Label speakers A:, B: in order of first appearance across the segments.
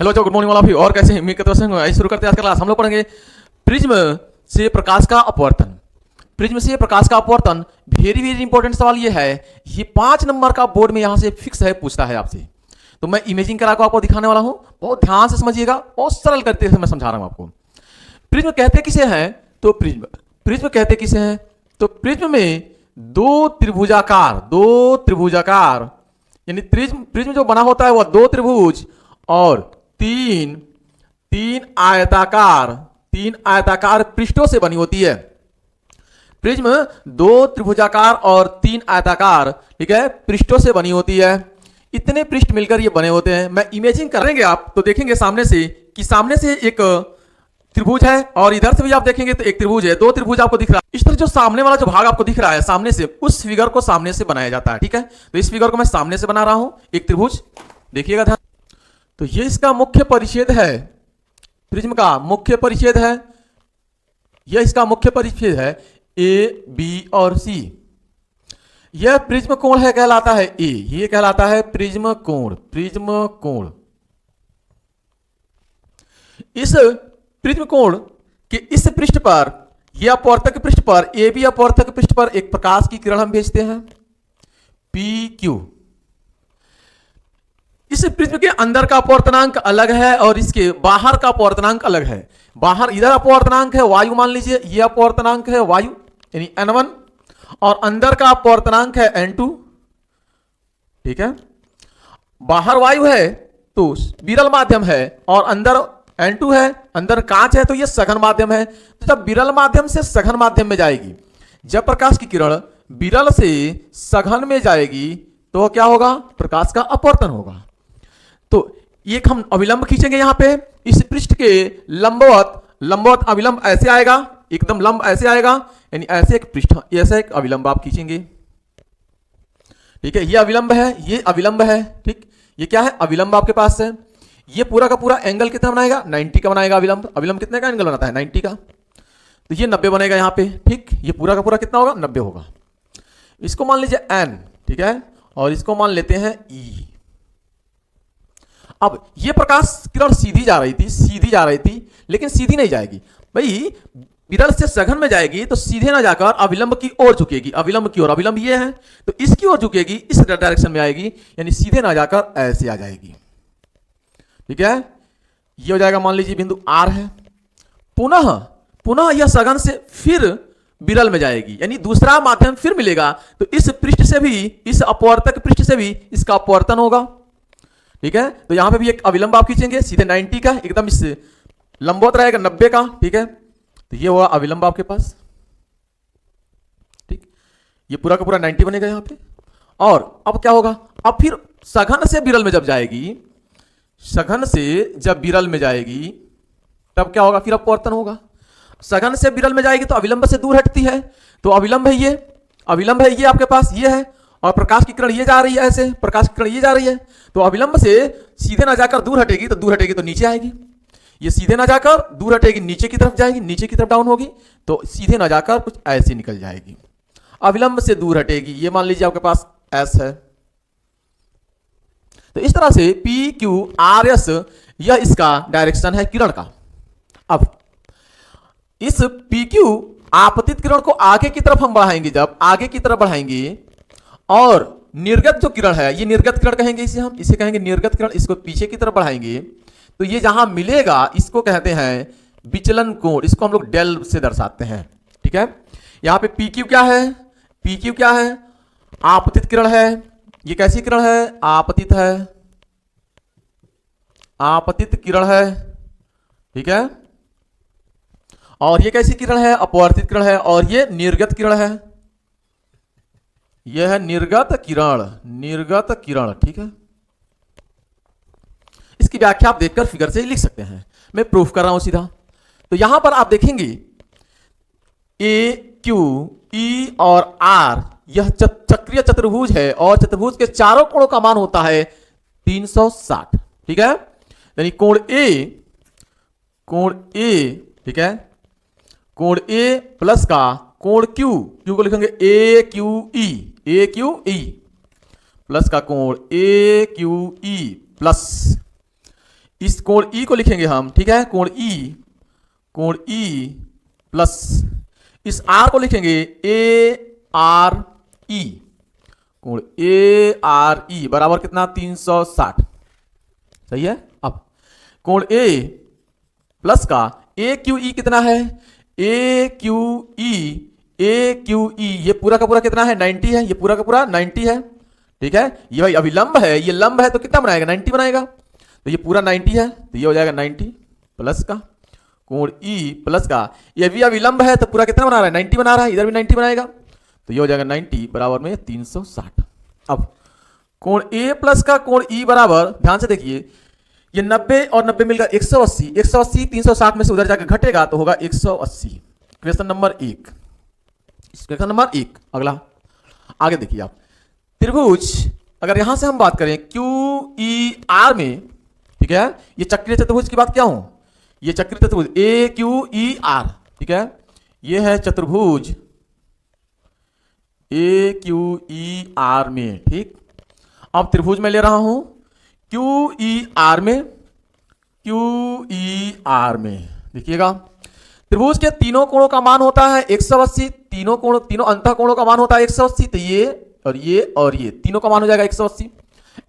A: Hello बच्चों, good morning all of you. और कैसे हैं? उम्मीद करते हैं आइए शुरू करते हैं आज का क्लास। हम लोग पढ़ेंगे प्रिज्म से प्रकाश का अपवर्तन। प्रिज्म से प्रकाश का अपवर्तन वेरी वेरी इंपॉर्टेंट सवाल ये है। ये 5 नंबर का बोर्ड में यहां से फिक्स है, पूछता है आपसे। तो मैं इमेजिंग करा को आपको दिखाने वाला हूं, बहुत ध्यान से समझिएगा, बहुत सरल करते हुए मैं समझा रहा हूं आपको। प्रिज्म कहते किसे हैं? तो प्रिज्म कहते किसे हैं? तो प्रिज्म में दो त्रिभुजाकार यानी प्रिज्म जो बना होता है वह 2 त्रिभुज और तीन आयताकार पृष्ठों से बनी होती है। प्रिज्म 2 त्रिभुजाकार और 3 आयताकार, ठीक है, पृष्ठों से बनी होती है। इतने पृष्ठ मिलकर ये बने होते हैं। मैं इमेजिंग करेंगे आप तो देखेंगे सामने से कि सामने से एक त्रिभुज है और इधर से भी आप देखेंगे तो एक त्रिभुज है। 2 त्रिभुज आपको दिख रहा है। इस तरह जो सामने वाला जो भाग आपको दिख रहा है सामने से, उस फिगर को सामने से बनाया जाता है, ठीक है। तो इस फिगर को मैं सामने से बना रहा हूं, एक त्रिभुज, देखिएगा ध्यान। तो ये इसका मुख्य परिच्छेद है, प्रिज्म का मुख्य परिच्छेद है। यह इसका मुख्य परिच्छेद है ए, बी और सी। यह प्रिज्म कोण है, कहलाता है ए। ये कहलाता है प्रिज्म कोण। इस प्रिज्म कोण के इस पृष्ठ पर, यह अपवर्तक पृष्ठ पर, ए बी अपवर्तक पृष्ठ पर एक प्रकाश की किरण हम भेजते हैं, पी क्यू। इस प्रिज्म के अंदर का अपवर्तनांक अलग है और इसके बाहर का अपवर्तनांक अलग है। बाहर इधर अपवर्तनांक है वायु, मान लीजिए ये अपवर्तनांक है वायु यानी n1, और अंदर का अपवर्तनांक है n2, ठीक है। बाहर वायु है तो विरल माध्यम है और अंदर n2 है, अंदर कांच है तो ये सघन माध्यम है। तो जब विरल माध्यम से सघन माध्यम में जाएगी, जब प्रकाश की किरण विरल से सघन में जाएगी तो क्या होगा? प्रकाश का अपवर्तन होगा। तो एक हम अविलंब खींचेंगे यहां पे, इस पृष्ठ के लंबवत अविलंब ऐसे आएगा, एकदम लंब ऐसे आएगा, यानी ऐसे एक पृष्ठ, ऐसा एक अविलंब आप खींचेंगे, ठीक है। ये अविलंब है, ये अविलंब है, ठीक। ये क्या है? अविलंब आपके पास है। ये पूरा का पूरा एंगल कितना बनाएगा? 90 का बनाएगा अविलंब। अविलंब कितने का एंगल बनाता है? 90 का। तो ये 90 बनेगा यहां पे, ठीक। ये पूरा का पूरा कितना होगा? 90 होगा। इसको मान लीजिए n, ठीक है, और इसको मान लेते हैं e। अब ये प्रकाश किरण सीधी जा रही थी, लेकिन सीधी नहीं जाएगी भाई, विरल से सघन में जाएगी तो सीधे ना जाकर अविलंब की ओर झुकेगी, अविलंब की ओर। अविलंब ये है तो इसकी ओर झुकेगी, इस डायरेक्शन में आएगी, यानी सीधे ना जाकर ऐसे आ जाएगी, ठीक है। ये हो जाएगा, मान लीजिए बिंदु R है। पुनः यह सघन से फिर विरल में जाएगी, यानी दूसरा माध्यम फिर मिलेगा, तो इस पृष्ठ से भी, इस अपवर्तक पृष्ठ से भी इसका अपवर्तन होगा, ठीक है। तो यहां पे भी एक अविलंब आप खींचेंगे सीधे 90 का, एकदम इस लंबवत रहेगा 90 का, ठीक है। तो ये होगा अविलंब आपके पास, ठीक। ये पूरा का पूरा 90 बनेगा यहां पे। और अब क्या होगा? अब फिर सघन से विरल में जब जाएगी, सघन से जब विरल में जाएगी तब क्या होगा? फिर अपवर्तन होगा। सघन से विरल में जाएगी तो अविलंब से दूर हटती है, तो अविलंब है ये, अविलंब है ये आपके पास, ये है, और प्रकाश की किरण ये जा रही है, ऐसे प्रकाश की किरण ये जा रही है, तो अविलंब से सीधे ना जाकर दूर हटेगी, तो नीचे आएगी। ये सीधे ना जाकर दूर हटेगी, नीचे की तरफ जाएगी, नीचे की तरफ डाउन होगी, तो सीधे ना जाकर कुछ ऐसे निकल जाएगी। अविलंब से दूर हटेगी, ये मान लीजिए आपके पास S है। तो इस तरह से PQRS यह इसका डायरेक्शन है किरण का। अब इस PQ आपतित किरण को आगे की तरफ हम बढ़ाएंगे, जब आगे की तरफ बढ़ाएंगे, और निर्गत जो किरण है, ये निर्गत किरण कहेंगे इसे, हम इसे कहेंगे निर्गत किरण। इसको पीछे की तरफ बढ़ाएंगे तो ये जहां मिलेगा इसको कहते हैं विचलन कोण। इसको हम लोग डेल से दर्शाते हैं, ठीक है। यहां पे PQ क्या है? PQ क्या है? आपतित किरण है। ये कैसी किरण है? आपतित है, आपतित किरण है, ठीक है। और ये कैसी किरण है? अपवर्तित किरण है। और ये निर्गत किरण है, यह है निर्गत किरण, ठीक है। इसकी व्याख्या आप देखकर फिगर से ही लिख सकते हैं, मैं प्रूफ कर रहा हूं सीधा। तो यहां पर आप देखेंगे ए, क्यू, ई और आर, यह चक्रीय चतुर्भुज है और चतुर्भुज के चारों कोणों का मान होता है 360, ठीक है। यानी कोण ए, ठीक है, कोण ए प्लस का कोण क्यू को लिखेंगे ए क्यू ई प्लस का कोण ए क्यू ई प्लस इस कोण ई को लिखेंगे हम, ठीक है, कोण ई प्लस इस आर को लिखेंगे ए आर ई, कोण ए आर ई बराबर कितना 360, सही है। अब कोण ए प्लस का ए क्यू ई कितना है, ए क्यू ई ये पूरा का पूरा कितना है 90 है, ये पूरा का पूरा 90 है, ठीक है। ये भाई अभिलंब है, ये लंब है तो कितना बनाएगा 90 बनाएगा, तो ये पूरा 90 है तो ये हो जाएगा 90 प्लस का कोण ई प्लस का ये भी अभिलंब है तो पूरा कितना बना रहा है 90 बना रहा है, इधर भी 90 बनाएगा तो ये हो जाएगा 90 बराबर में 360। अब कोण ए प्लस का कोण ई बराबर, ध्यान से देखिए, ये 90 और 90 मिलकर 180, 180 360 में से उधर जाकर घटेगा तो होगा 180। Question number 1, question number 1। अगला आगे देखिए आप, त्रिभुज अगर यहां से हम बात करें क्यू ई आर में, ठीक है, ये चक्रीय चतुर्भुज की बात क्या हूं, ये चक्रीय चतुर्भुज ए क्यू ई आर, ठीक है, ये है चतुर्भुज ए क्यू ई आर में, ठीक। अब त्रिभुज में ले रहा हूं क्यू ई आर में, क्यू ई आर में देखिएगा, त्रिभुज के तीनों कोणों का मान होता है 180, तीनों अंतः कोणों का मान होता है 180, तो ये और ये तीनों का मान हो जाएगा 180।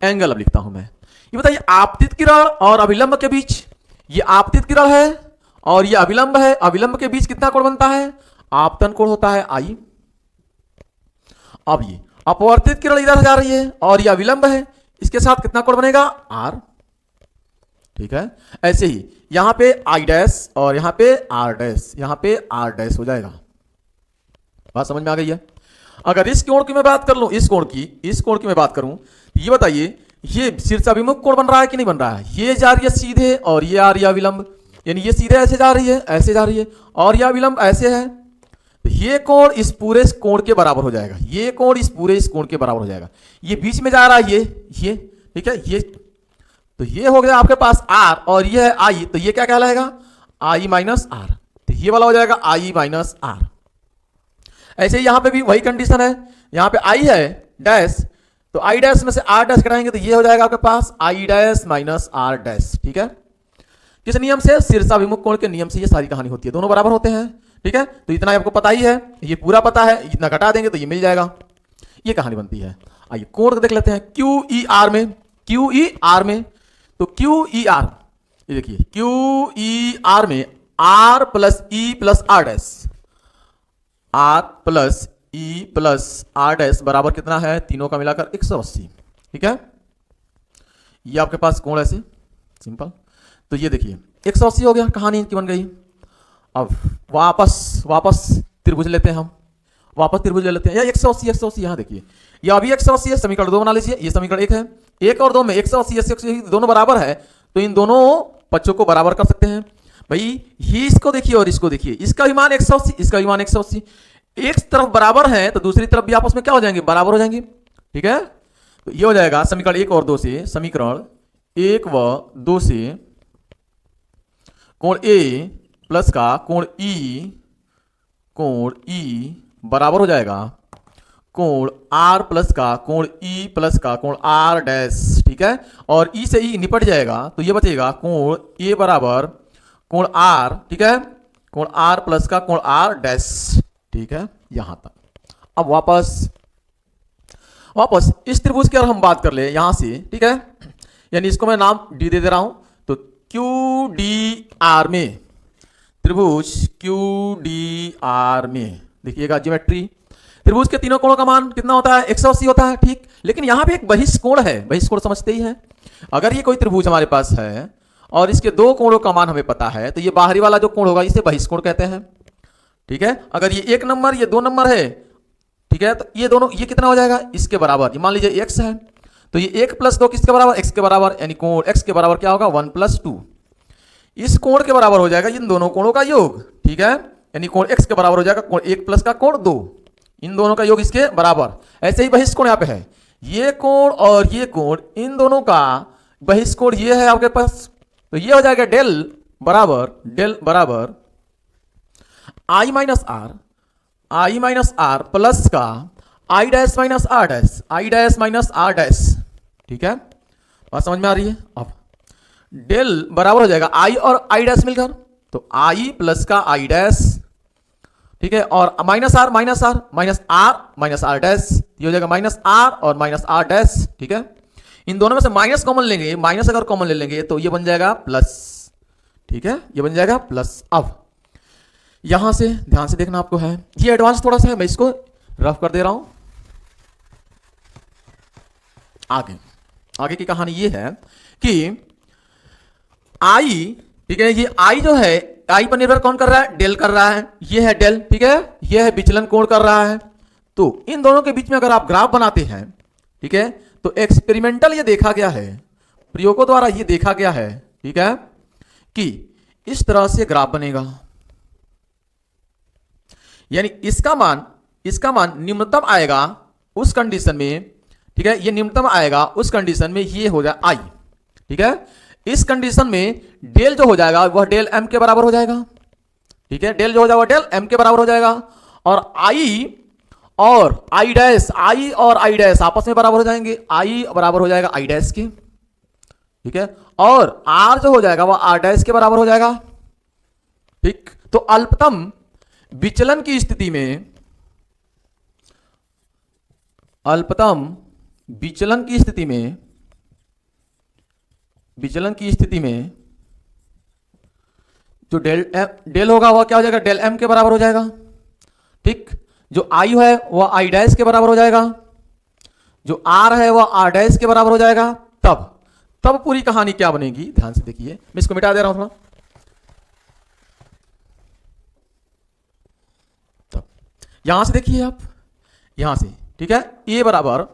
A: एंगल अब लिखता हूं मैं, ये बताइए आपतित किरण और अभिलंब के बीच, ये आपतित किरण है और ये अभिलंब है, अभिलंब के बीच कितना कोण बनता है, आपतन कोण होता है आई। अब ये अपवर्तित किरण इधर जा रही है और ये अभिलंब है, इसके साथ कितना कोण बनेगा आर, ठीक है। ऐसे ही यहां पे आई डैश और यहां पे आर डैश, यहां पे आर डैश हो जाएगा। बात समझ में आ गई है। अगर इस कोण की मैं बात कर लूं, इस कोण की मैं बात करूं, ये बताइए ये शीर्ष अभिमुख कोण बन रहा है कि नहीं बन रहा है, ये जा रही है सीधे और ये आ रही है अविलंब, यानी ये सीधे ऐसे जा रही है, ऐसे जा रही है और ये अविलंब ऐसे है, तो ये कोण इस पूरे कोण के बराबर हो जाएगा, ये कोण इस पूरे इस कोण के बराबर हो जाएगा। ये बीच में जा रहा है ये ठीक है, ये तो ये हो गया आपके पास आर और ये है आई, तो ये क्या कहलाएगा आई माइनस आर, तो ये वाला हो जाएगा आई माइनस आर। ऐसे ही यहां पे भी वही कंडीशन है, यहां पे आई है डैश, तो आई डैश में से आर डैश घटाएंगे तो ये हो जाएगा आपके पास I dash minus R dash, ठीक है। किस नियम से, शीर्षाभिमुख कोण के नियम से ये सारी कहानी होती है, दोनों बराबर होते हैं, ठीक है। तो इतना आपको पता ही है, ये पूरा पता है, इतना घटा देंगे तो ये मिल जाएगा, ये कहानी बनती है। आइए कोण देख लेते हैं क्यू ई आर में, क्यू ई आर में, तो क्यू ई आर, ये देखिए क्यू ई आर में R plus E plus R dash, R plus E plus R dash बराबर कितना है, तीनों का मिलाकर 180, ठीक है। ये आपके पास कोण ऐसे सिंपल, तो ये देखिए 180 हो गया, कहानी इनकी बन गई। अब वापस त्रिभुज लेते हैं हम, वापस त्रिभुज ले लेते हैं, या 180 यहां देखिए, ये अभी 180 है, समीकरण 2 बना लीजिए, ये समीकरण 1 है, 1 और 2 में 180 दोनों बराबर है, तो इन दोनों पक्षों को बराबर कर सकते हैं। भाई ये इसको देखिए और इसको देखिए, इसका भी मान 180, इसका भी मान 180, एक तरफ बराबर है तो दूसरी तरफ भी आपस में क्या हो जाएंगे, बराबर हो जाएंगे, ठीक है। तो ये हो जाएगा समीकरण 1 और 2 से, समीकरण 1 व 2 से कोण ए प्लस का कोण ई बराबर हो जाएगा कोण आर प्लस का कोण ई प्लस का कोण आर डैश, ठीक है। और ई से ई निपट जाएगा तो ये बचेगा कोण ए बराबर कोण आर, ठीक है, कोण आर प्लस का कोण आर डैश, ठीक है, यहां तक। अब वापस इस त्रिभुज की अगर हम बात कर ले यहां से, ठीक है, यानी इसको मैं नाम डी दे रहा हूं, तो क्यू डी आर में, त्रिभुज क्यू डी आर में देखिएगा ज्योमेट्री, त्रिभुज के तीनों कोणों का मान कितना होता है 180 होता है, ठीक। लेकिन यहां पे एक बहिष्कोण है, बहिष्कोण समझते ही है। अगर ये कोई त्रिभुज हमारे पास है और इसके दो कोणों का मान हमें पता है, तो ये बाहरी वाला जो कोण होगा इसे बहिष्कोण कहते हैं, ठीक है। अगर ये 1 नंबर ये 2 नंबर है, ठीक है, तो ये दोनों ये कितना हो जाएगा इसके बराबर, ये मान लीजिए x है, तो ये 1 + 2 किसके बराबर, x के बराबर, यानी कोण x के बराबर क्या होगा 1 + 2, इस कोण के बराबर हो जाएगा इन दोनों कोणों का योग, ठीक है, यानी कोण x के बराबर हो जाएगा कोण 1 प्लस का कोण 2, इन दोनों का योग इसके बराबर। ऐसे ही बहिष्कोण यहाँ पे है, ये कोण और ये कोण, इन दोनों का बहिष्कोण ये है आपके पास, तो ये हो जाएगा डेल बराबर आई माइनस आर प्लस का I dash minus R dash, ठीक है, बात समझ में आ रही है। अब डेल बराबर हो जाएगा आई और आई डैश मिलकर, तो आई प्लस का आई डैश, ठीक है, और minus R minus R minus R dash, ये हो जाएगा माइनस आर और माइनस आर डैश, ठीक है। इन दोनों में से माइनस कॉमन लेंगे, माइनस अगर कॉमन ले लेंगे तो ये बन जाएगा प्लस, ठीक है, ये बन जाएगा प्लस। अब यहां से ध्यान से देखना आपको है, ये एडवांस थोड़ा सा है, मैं इसको रफ कर दे रहा हूं। आगे आगे की कहानी ये है कि आई, ठीक है, ये आई जो है, आई पर निर्भर कौन कर रहा है, डेल कर रहा है, ये है डेल, ठीक है, ये है विचलन कोण कर रहा है। तो इन दोनों के बीच में अगर आप ग्राफ बनाते हैं, ठीक है, तो एक्सपेरिमेंटल ये देखा गया है, प्रयोगों द्वारा ये देखा गया है, ठीक है, कि इस तरह से ग्राफ बनेगा, यानी इसका मान न्यूनतम आएगा उस कंडीशन में, ठीक है, ये न्यूनतम आएगा उस कंडीशन में ये हो जाए आई, ठीक है। इस कंडीशन में डेल जो हो जाएगा वह डेल एम के बराबर हो जाएगा, ठीक है, डेल जो हो जाएगा वह डेल एम के बराबर हो जाएगा, और आई और आई डैश आपस में बराबर हो जाएंगे, आई बराबर हो जाएगा आई डैश के, ठीक है, और आर जो हो जाएगा वह आर डैश के बराबर हो जाएगा, ठीक। तो अल्पतम विचलन की स्थिति में, अल्पतम विचलन की स्थिति में जो डेल होगा वह क्या हो जाएगा, डेल एम के बराबर हो जाएगा, ठीक। जो आई है वह आई डैश के बराबर हो जाएगा, जो आर है वह आर डैश के बराबर हो जाएगा। तब पूरी कहानी क्या बनेगी, ध्यान से देखिए, मैं इसको मिटा दे रहा हूं थोड़ा। तब यहां से देखिए आप, यहां से, ठीक है, ए बराबर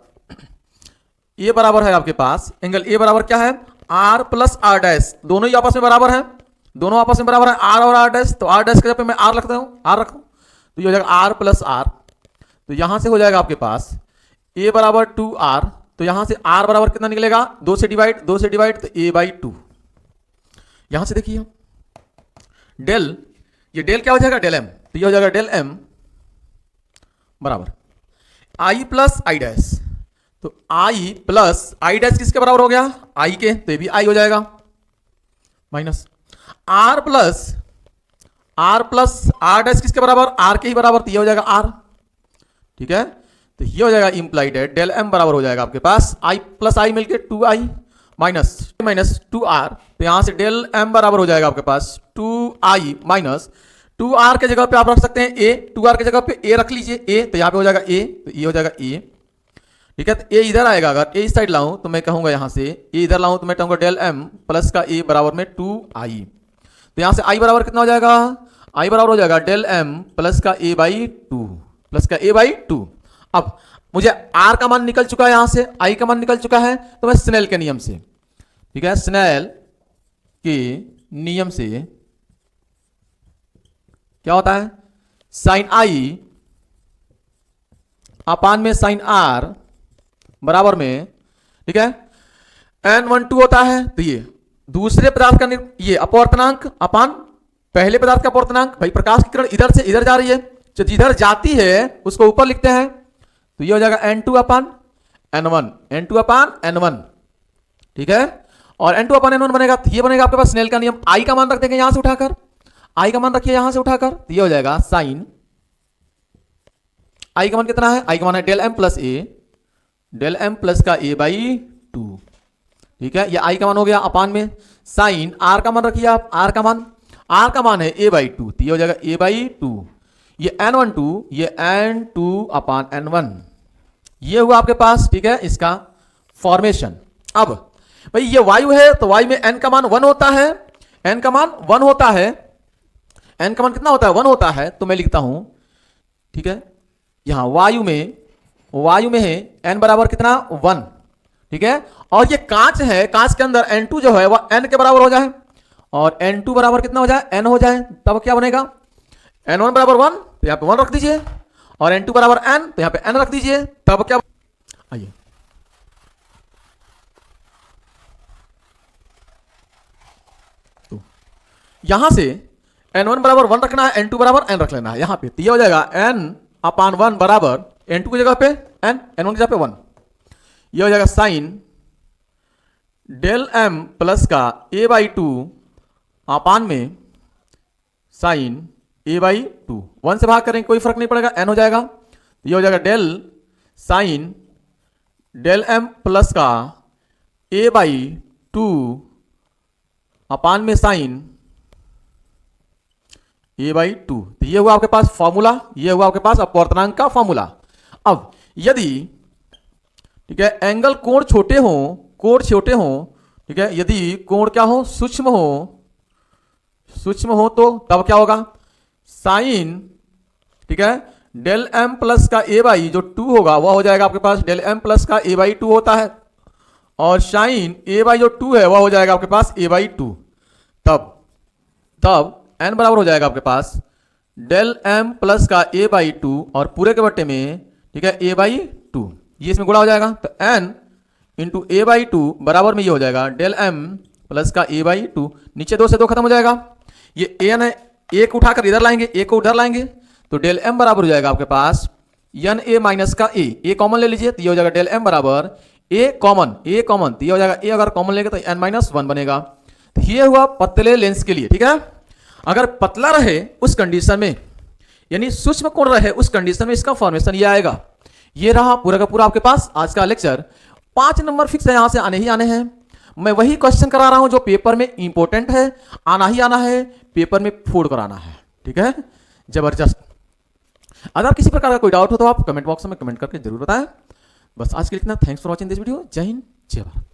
A: है आपके पास, एंगल ए बराबर क्या है, आर प्लस आर डैश, दोनों ही आपस में बराबर है, आर और आर डैश, तो आर डैश के जगह पे मैं आर रखता हूं, तो ये हो जाएगा आर प्लस आर, तो यहां से हो जाएगा आपके पास ए बराबर 2r, तो यहां से r बराबर कितना निकलेगा, 2 से डिवाइड तो a/2। यहां से देखिए डेल, ये डेल क्या हो जाएगा, डेल m, तो ये हो जाएगा डेल m बराबर i प्लस आई डैश, तो i प्लस आई डैश किसके बराबर हो गया, i के, तो ये भी i हो जाएगा, minus r plus R dash किसके बराबर, r के ही बराबर, तो ये हो जाएगा r, ठीक है। तो ये हो जाएगा इंप्लाइड है डेल m बराबर हो जाएगा आपके पास i प्लस आई मिलके 2i माइनस 2r, तो यहां से डेल m बराबर हो जाएगा आपके पास 2i माइनस 2r के जगह पे आप रख सकते हैं a, 2r के जगह पे a रख लीजिए a, तो यहां पे हो जाएगा a, तो ये हो जाएगा a, ठीक है। तो a इधर आएगा, अगर a इस साइड लाऊं तो मैं कहूंगा यहां से a इधर लाऊं तो मैं कहूंगा डेल m प्लस का a बराबर में 2i, तो यहां से i बराबर कितना हो जाएगा, i बराबर हो जाएगा डेल m प्लस का a/2। अब मुझे r का मान निकल चुका है, यहां से i का मान निकल चुका है, तो मैं स्नेल के नियम से, ठीक है, स्नेल के नियम से क्या होता है, साइन i अपान में साइन r बराबर में, ठीक है, n12 होता है। तो ये दूसरे पदार्थ का ये अपवर्तनांक अपान पहले पदार्थ का अपवर्तनांक, भाई प्रकाश की किरण इधर से इधर जा रही है, तो जिधर जाती है उसको ऊपर लिखते हैं, तो ये हो जाएगा n2 अपान n1, ठीक है, और n2 अपान n1 बनेगा, तो ये बनेगा आपके पास स्नेल का नियम। i का मान रख देंगे यहां से उठाकर, i का मान रखिए यहां से उठाकर, तो ये हो जाएगा साइन, i का मान कितना है, i का मान है डेल m प्लस का a/2, ठीक है, ये i का मान हो गया, अपान में साइन r का मान रखिए आप, r का मान है a/2, तो ये हो जाएगा a/2, ये n12, ये n2 अपान n1, ये हुआ आपके पास, ठीक है, इसका फॉर्मेशन। अब भाई ये वायु है, तो वायु में n का मान 1 होता है, n का मान कितना होता है, 1 होता है, तो मैं लिखता हूं, ठीक है, यहां वायु में है n बराबर कितना 1, ठीक है, और ये कांच है, कांच के अंदर n2 जो है वह n के बराबर हो जाए, और n2 बराबर कितना हो जाए, n हो जाए, तब क्या बनेगा, n1 बराबर 1, तो यहां पे 1 रख दीजिए, और n2 बराबर n, तो यहां पे n रख दीजिए, तब क्या, आइए तो यहां से n1 बराबर 1 रखना है, n2 बराबर n रख लेना है यहां पे, तो ये हो जाएगा n अपान 1 बराबर n2 की जगह पे n, n1 की जगह पे 1, ये हो जाएगा साइन डेल एम प्लस का ए बाई टू अपान में साइन ए बाई टू, 1 से भाग करेंगे कोई फर्क नहीं पड़ेगा, एन हो जाएगा। तो ये हो जाएगा del sine del M plus का ए बाई टू अपान में साइन ए बाई टू। तो ये हुआ आपके पास फॉर्मूला, ये हुआ आपके पास अपवर्तनांक का फॉर्मूला। अब यदि ठीक है एंगल कोण छोटे हो, कोण छोटे हो, ठीक है, यदि कोण क्या हो, सूक्ष्म हो, सूक्ष्म हो तो तब क्या होगा, साइन ठीक है डेल एम प्लस का ए बाई जो 2 होगा वह हो जाएगा आपके पास डेल एम प्लस का ए बाई 2 होता है, और साइन ए बाई जो 2 है वह हो जाएगा आपके पास ए बाई 2। तब एन बराबर हो जाएगा आपके पास डेल एम प्लस का ए बाई 2 और पूरे के बट्टे में ठीक है ए बाई 2, ये इसमें गुणा हो जाएगा। तो एन इंटू ए बाई 2 बराबर में ये हो जाएगा डेल एम प्लस का ए बाई 2, नीचे 2 से 2 खत्म हो जाएगा। ये एन है, एक उठाकर इधर लाएंगे, एक को उधर लाएंगे, तो डेल एम बराबर हो जाएगा आपके पास एन ए माइनस का ए कॉमन ले लीजिए, तो ये हो जाएगा डेल एम बराबर ए कॉमन, तो ये हो जाएगा ए अगर कॉमन लेंगे तो एन माइनस 1 बनेगा। तो ये हुआ पतले लेंस के लिए, ठीक है। अगर पतला रहे उस कंडीशन में, यानी सूक्ष्म कोण रहे उस कंडीशन में इसका फॉर्मेशन ये आएगा। ये रहा पूरा का पूरा आपके पास आज का लेक्चर। 5 नंबर फिक्स है, यहां से आने ही आने हैं। मैं वही क्वेश्चन करा रहा हूं जो पेपर में इंपॉर्टेंट है, आना ही आना है, पेपर में फोड़ कराना है, ठीक है, जबरदस्त। अगर किसी प्रकार का कोई डाउट हो तो आप कमेंट बॉक्स में कमेंट करके जरूर बताएं। बस आज के लिए इतना, thanks for watching this video. जय हिंद, जय भारत।